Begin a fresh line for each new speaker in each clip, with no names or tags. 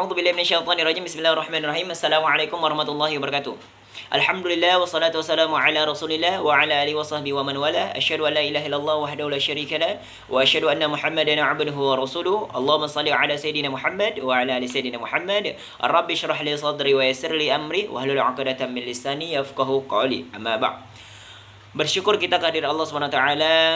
A'udzu billahi minasyaitonir rajim. Bismillahirrahmanirrahim. Assalamualaikum warahmatullahi wabarakatuh. Alhamdulillah wassalatu wassalamu ala Rasulillah wa ala alihi wasahbihi wa man wala. Asyhadu an la ilaha illallah wahdahu la syarika lah wa asyhadu anna Muhammadan 'abduhu wa rasuluh. Allahumma shalli ala sayidina Muhammad wa ala ali sayidina Muhammad. Rabbi shrah li sadri wa yassir li amri wa hlul 'uqdatam min lisani yafqahu qawli. Amma ba'd. Bersyukur kita kehadiran Allah SWT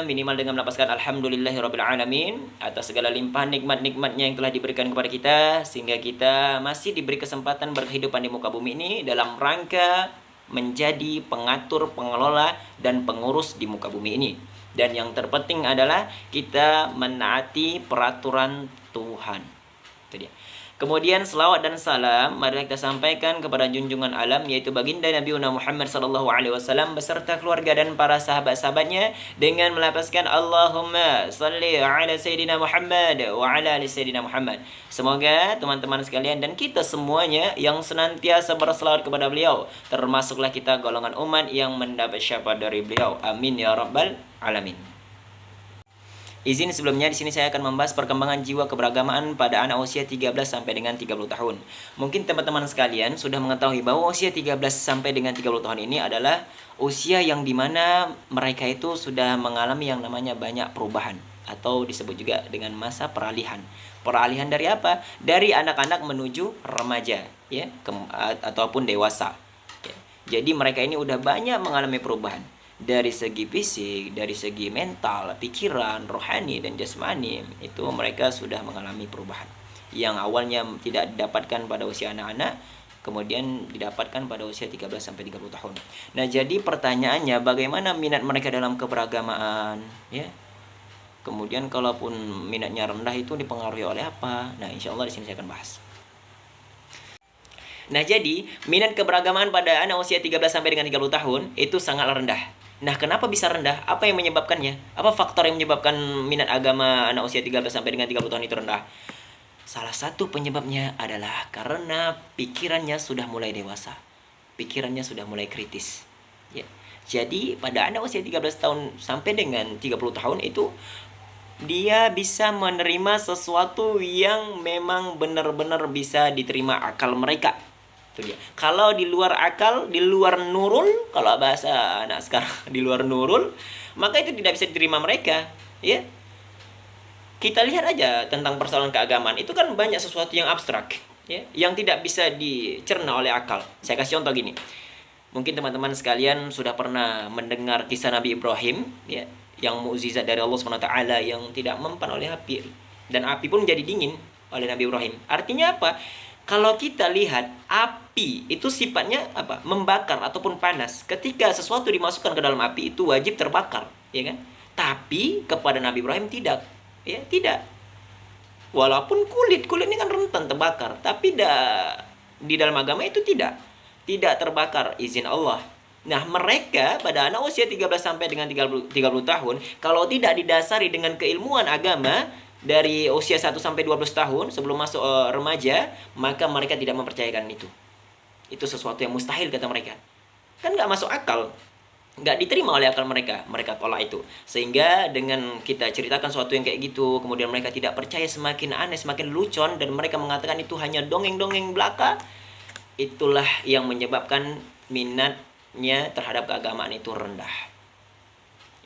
minimal dengan melapaskan Alhamdulillahirrabbilalamin atas segala limpahan nikmat-nikmatnya yang telah diberikan kepada kita, sehingga kita masih diberi kesempatan berkehidupan di muka bumi ini dalam rangka menjadi pengatur, pengelola, dan pengurus di muka bumi ini. Dan yang terpenting adalah kita menaati peraturan Tuhan. Itu dia. Kemudian selawat dan salam mari kita sampaikan kepada junjungan alam, yaitu baginda Nabi Muhammad SAW beserta keluarga dan para sahabat-sahabatnya dengan melapaskan Allahumma salli ala Sayyidina Muhammad wa ala ali Sayyidina Muhammad. Semoga teman-teman sekalian dan kita semuanya yang senantiasa berselawat kepada beliau, termasuklah kita golongan umat yang mendapat syafaat dari beliau. Amin ya rabbal alamin. Izin sebelumnya, di sini saya akan membahas perkembangan jiwa keberagamaan pada anak usia 13 sampai dengan 30 tahun. Mungkin teman-teman sekalian sudah mengetahui bahwa usia 13 sampai dengan 30 tahun ini adalah usia yang dimana mereka itu sudah mengalami yang namanya banyak perubahan, atau disebut juga dengan masa peralihan. Peralihan dari apa? Dari anak-anak menuju remaja, ya, ataupun dewasa. Ya. Jadi mereka ini udah banyak mengalami perubahan. Dari segi fisik, dari segi mental, pikiran, rohani, dan jasmani, itu mereka sudah mengalami perubahan yang awalnya tidak didapatkan pada usia anak-anak, kemudian didapatkan pada usia 13 sampai 30 tahun. Nah, jadi pertanyaannya bagaimana minat mereka dalam keberagamaan, ya? Kemudian kalaupun minatnya rendah itu dipengaruhi oleh apa? Nah, insya Allah di sini saya akan bahas. Nah, jadi minat keberagamaan pada anak usia 13 sampai dengan 30 tahun itu sangatlah rendah. Nah, kenapa bisa rendah? Apa yang menyebabkannya? Apa faktor yang menyebabkan minat agama anak usia 13 sampai dengan 30 tahun itu rendah? Salah satu penyebabnya adalah karena pikirannya sudah mulai dewasa. Pikirannya sudah mulai kritis. Ya. Jadi, pada anak usia 13 tahun sampai dengan 30 tahun itu dia bisa menerima sesuatu yang memang benar-benar bisa diterima akal mereka. Itu dia. Kalau di luar akal, di luar nurul, kalau bahasa anak sekarang di luar nurul, maka itu tidak bisa diterima mereka, ya. Kita lihat aja tentang persoalan keagamaan, itu kan banyak sesuatu yang abstrak, ya, yang tidak bisa dicerna oleh akal. Saya kasih contoh gini. Mungkin teman-teman sekalian sudah pernah mendengar kisah Nabi Ibrahim, ya, yang mukjizat dari Allah SWT yang tidak mempan oleh api, dan api pun menjadi dingin oleh Nabi Ibrahim. Artinya apa? Kalau kita lihat api itu sifatnya apa? Membakar ataupun panas. Ketika sesuatu dimasukkan ke dalam api itu wajib terbakar, ya kan? Tapi kepada Nabi Ibrahim tidak, ya, tidak. Walaupun kulit ini kan rentan terbakar, tapi di dalam agama itu tidak terbakar, izin Allah. Nah, mereka pada anak usia 13 sampai dengan 30 tahun, kalau tidak didasari dengan keilmuan agama dari usia 1 sampai 12 tahun sebelum masuk remaja, maka mereka tidak mempercayakan itu. Itu sesuatu yang mustahil kata mereka. Kan nggak masuk akal. Nggak diterima oleh akal mereka. Mereka tolak itu. Sehingga dengan kita ceritakan sesuatu yang kayak gitu, kemudian mereka tidak percaya, semakin aneh, semakin lucon, dan mereka mengatakan itu hanya dongeng-dongeng belaka. Itulah yang menyebabkan minatnya terhadap keagamaan itu rendah.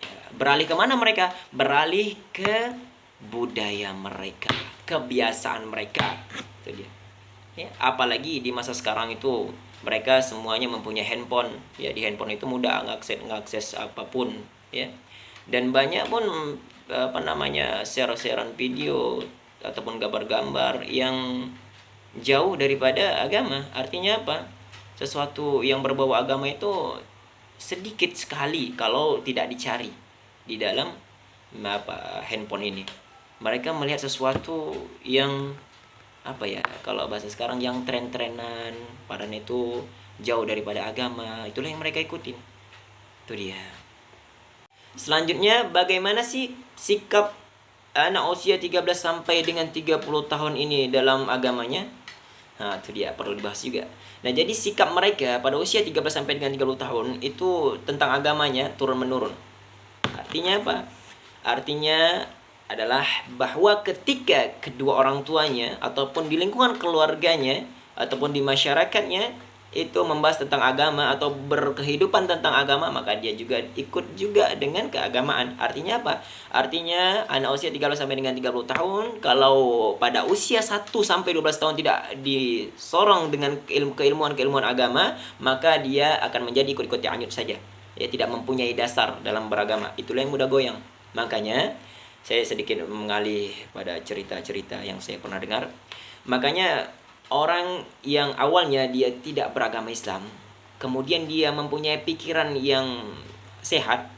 Ya, beralih kemana mereka? Beralih ke budaya mereka, kebiasaan mereka. Itu dia. Ya, apalagi di masa sekarang itu mereka semuanya mempunyai handphone. Ya, di handphone itu mudah ngakses apapun, ya. Dan banyak pun share-sharean video ataupun gambar-gambar yang jauh daripada agama. Artinya apa? Sesuatu yang berbau agama itu sedikit sekali kalau tidak dicari di dalam handphone ini. Mereka melihat sesuatu yang apa ya, kalau bahasa sekarang yang tren-trenan, padahal itu jauh daripada agama. Itulah yang mereka ikutin. Itu dia. Selanjutnya, bagaimana sih sikap anak usia 13 sampai dengan 30 tahun ini dalam agamanya? Nah, itu dia, perlu dibahas juga. Nah, jadi sikap mereka pada usia 13 sampai dengan 30 tahun itu tentang agamanya turun-menurun. Artinya apa? Artinya adalah bahwa ketika kedua orang tuanya ataupun di lingkungan keluarganya ataupun di masyarakatnya itu membahas tentang agama atau berkehidupan tentang agama, maka dia juga ikut juga dengan keagamaan. Artinya apa? Artinya anak usia 13 sampai dengan 30 tahun kalau pada usia 1 sampai 12 tahun tidak disorong dengan keilmuan agama, maka dia akan menjadi ikut-ikut anyut saja. Ya, tidak mempunyai dasar dalam beragama. Itulah yang mudah goyang. Makanya saya sedikit mengalih pada cerita-cerita yang saya pernah dengar. Makanya orang yang awalnya dia tidak beragama Islam, kemudian dia mempunyai pikiran yang sehat,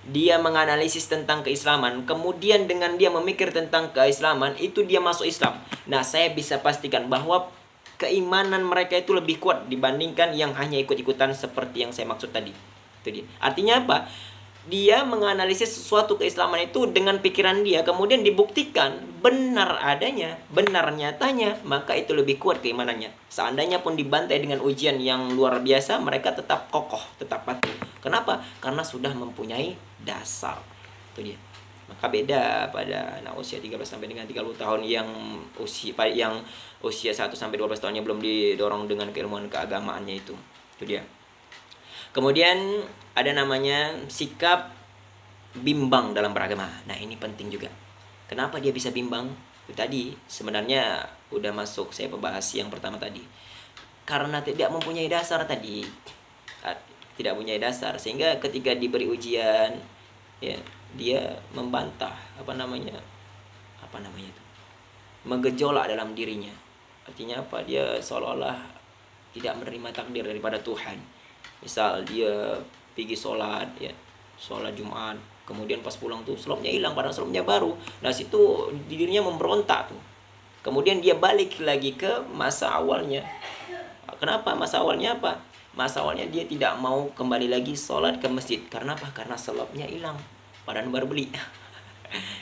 dia menganalisis tentang keislaman, kemudian dengan dia memikir tentang keislaman, itu dia masuk Islam. Nah, saya bisa pastikan bahwa keimanan mereka itu lebih kuat dibandingkan yang hanya ikut-ikutan seperti yang saya maksud tadi. Itu dia. Artinya apa? Dia menganalisis sesuatu keislaman itu dengan pikiran dia, kemudian dibuktikan benar adanya, benar nyatanya, maka itu lebih kuat keimanannya. Seandainya pun dibantai dengan ujian yang luar biasa, mereka tetap kokoh, tetap patuh. Kenapa? Karena sudah mempunyai dasar. Itu dia. Maka beda pada anak usia 13 sampai dengan 30 tahun yang usia 1 sampai 12 tahunnya belum didorong dengan keilmuan keagamaannya itu. Itu dia. Kemudian ada namanya sikap bimbang dalam beragama. Nah, ini penting juga. Kenapa dia bisa bimbang? Itu tadi sebenarnya udah masuk saya membahas yang pertama tadi. Karena tidak mempunyai dasar tadi. Tidak mempunyai dasar sehingga ketika diberi ujian, ya, dia membantah apa namanya itu, menggejolak dalam dirinya. Artinya apa? Dia seolah-olah tidak menerima takdir daripada Tuhan. Misal dia pergi sholat, ya, sholat Jumat, kemudian pas pulang tuh selopnya hilang, padahal selopnya baru. Nah, situ dirinya memberontak tuh. Kemudian dia balik lagi ke masa awalnya. Kenapa? Masa awalnya apa? Masa awalnya dia tidak mau kembali lagi sholat ke masjid. Karena apa? Karena selopnya hilang, padahal baru beli.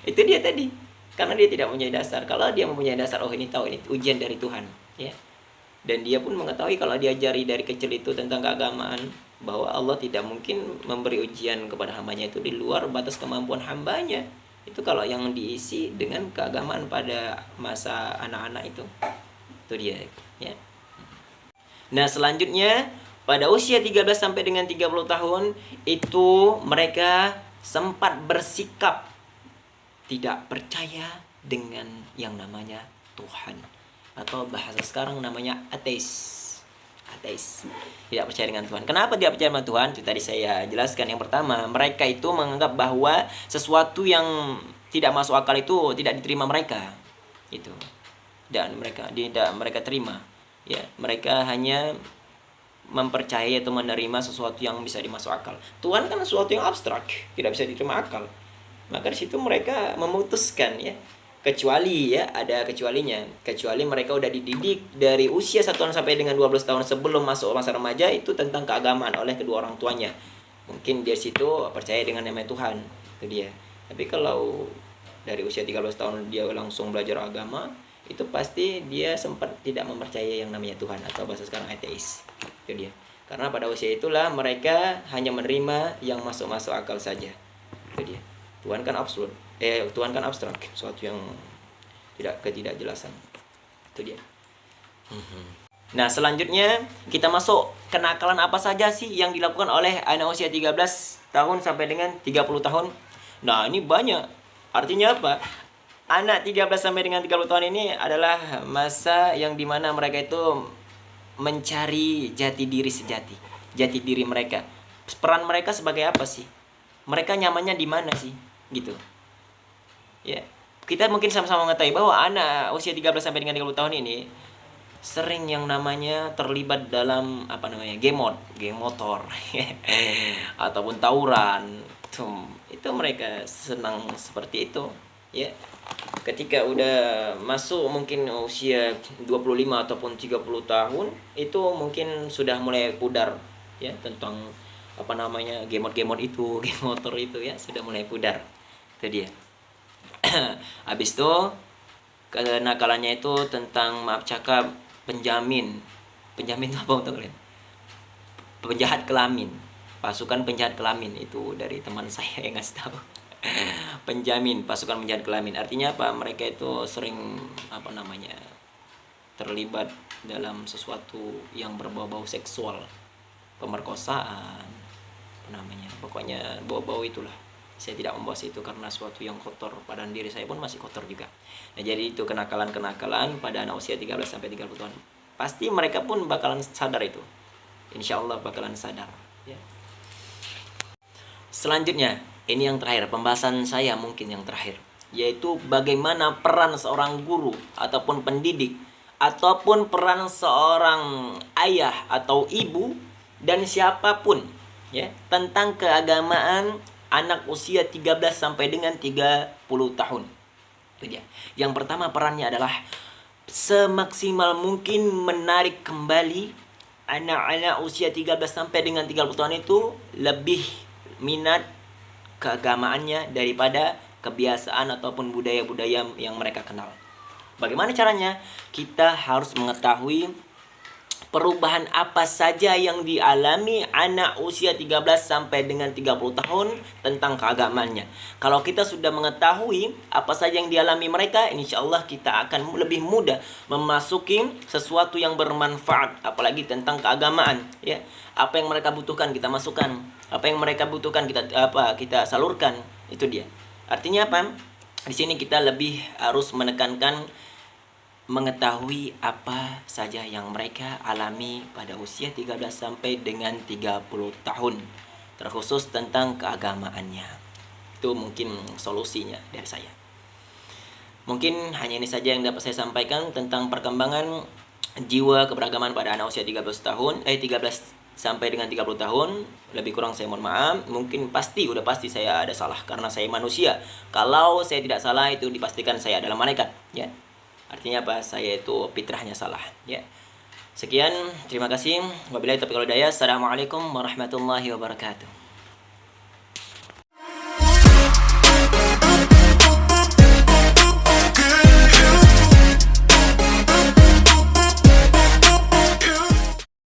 Itu dia tadi. Karena dia tidak punya dasar. Kalau dia mempunyai dasar, oh ini tahu ini ujian dari Tuhan, ya. Dan dia pun mengetahui kalau diajari dari kecil itu tentang keagamaan, bahwa Allah tidak mungkin memberi ujian kepada hambanya itu di luar batas kemampuan hambanya. Itu kalau yang diisi dengan keagamaan pada masa anak-anak itu. Itu dia, ya. Nah, selanjutnya pada usia 13 sampai dengan 30 tahun itu mereka sempat bersikap tidak percaya dengan yang namanya Tuhan, atau bahasa sekarang namanya ateis. Tidak percaya dengan Tuhan. Kenapa tidak percaya dengan Tuhan? Itu tadi saya jelaskan. Yang pertama, mereka itu menganggap bahwa sesuatu yang tidak masuk akal itu tidak diterima mereka. Itu. Dan mereka terima. Ya, mereka hanya mempercayai atau menerima sesuatu yang bisa dimasuk akal. Tuhan kan sesuatu yang abstrak, tidak bisa diterima akal. Maka di situ mereka memutuskan, ya, kecuali, ya, ada kecualinya. Kecuali mereka udah dididik dari usia 1 tahun sampai dengan 12 tahun sebelum masuk masa remaja itu tentang keagamaan oleh kedua orang tuanya. Mungkin dia situ percaya dengan namanya Tuhan. Itu dia. Tapi kalau dari usia 13 tahun dia langsung belajar agama, itu pasti dia sempat tidak mempercayai yang namanya Tuhan, atau bahasa sekarang ateis. Itu dia. Karena pada usia itulah mereka hanya menerima yang masuk akal saja. Itu dia. Tuhan kan absolut. Tuhan kan abstrak, sesuatu yang ketidakjelasan. Itu dia. Nah, selanjutnya kita masuk kenakalan apa saja sih yang dilakukan oleh anak usia 13 tahun sampai dengan 30 tahun. Nah, ini banyak. Artinya apa? Anak 13 sampai dengan 30 tahun ini adalah masa yang dimana mereka itu mencari jati diri sejati. Jati diri mereka. Peran mereka sebagai apa sih? Mereka nyamannya di mana sih? Gitu. Ya, kita mungkin sama-sama mengetahui bahwa anak usia 13 sampai dengan 30 tahun ini sering yang namanya terlibat dalam game motor ataupun tawuran. Itu mereka senang seperti itu, ya. Ketika udah masuk mungkin usia 25 ataupun 30 tahun, itu mungkin sudah mulai pudar, ya, tentang game itu, game motor itu, ya, sudah mulai pudar. Itu dia. Habis itu kenakalannya itu tentang, maaf cakap, penjamin itu apa untuk kalian? Penjahat kelamin, pasukan penjahat kelamin. Itu dari teman saya yang ngasih tahu. Penjamin pasukan penjahat kelamin. Artinya apa? Mereka itu sering apa namanya? Terlibat dalam sesuatu yang berbau-bau seksual, pemerkosaan, apa namanya? Pokoknya bau-bau itulah. Saya tidak membahas itu karena suatu yang kotor, pada diri saya pun masih kotor juga. Nah, jadi itu kenakalan-kenakalan pada anak usia 13 sampai 30 tahun. Pasti mereka pun bakalan sadar itu. Insya Allah bakalan sadar, ya. Selanjutnya, ini yang terakhir, pembahasan saya mungkin yang terakhir, yaitu bagaimana peran seorang guru ataupun pendidik ataupun peran seorang ayah atau ibu dan siapapun, ya, tentang keagamaan anak usia 13 sampai dengan 30 tahun. Itu dia. Yang pertama, perannya adalah semaksimal mungkin menarik kembali anak-anak usia 13 sampai dengan 30 tahun itu lebih minat keagamaannya daripada kebiasaan ataupun budaya-budaya yang mereka kenal. Bagaimana caranya? Kita harus mengetahui perubahan apa saja yang dialami anak usia 13 sampai dengan 30 tahun tentang keagamaannya. Kalau kita sudah mengetahui apa saja yang dialami mereka, insya Allah kita akan lebih mudah memasuki sesuatu yang bermanfaat, apalagi tentang keagamaan, ya. Apa yang mereka butuhkan kita masukkan, apa yang mereka butuhkan kita salurkan, itu dia. Artinya apa? Di sini kita lebih harus menekankan mengetahui apa saja yang mereka alami pada usia 13 sampai dengan 30 tahun, terkhusus tentang keagamaannya. Itu mungkin solusinya dari saya. Mungkin hanya ini saja yang dapat saya sampaikan tentang perkembangan jiwa keberagaman pada anak usia 13 sampai dengan 30 tahun. Lebih kurang saya mohon maaf. Mungkin udah pasti saya ada salah karena saya manusia. Kalau saya tidak salah itu dipastikan saya adalah malaikat, ya. Artinya apa? Saya itu fitrahnya salah, ya. Sekian, terima kasih. Wabillahi taufiq wal hidayah. Assalamualaikum warahmatullahi wabarakatuh.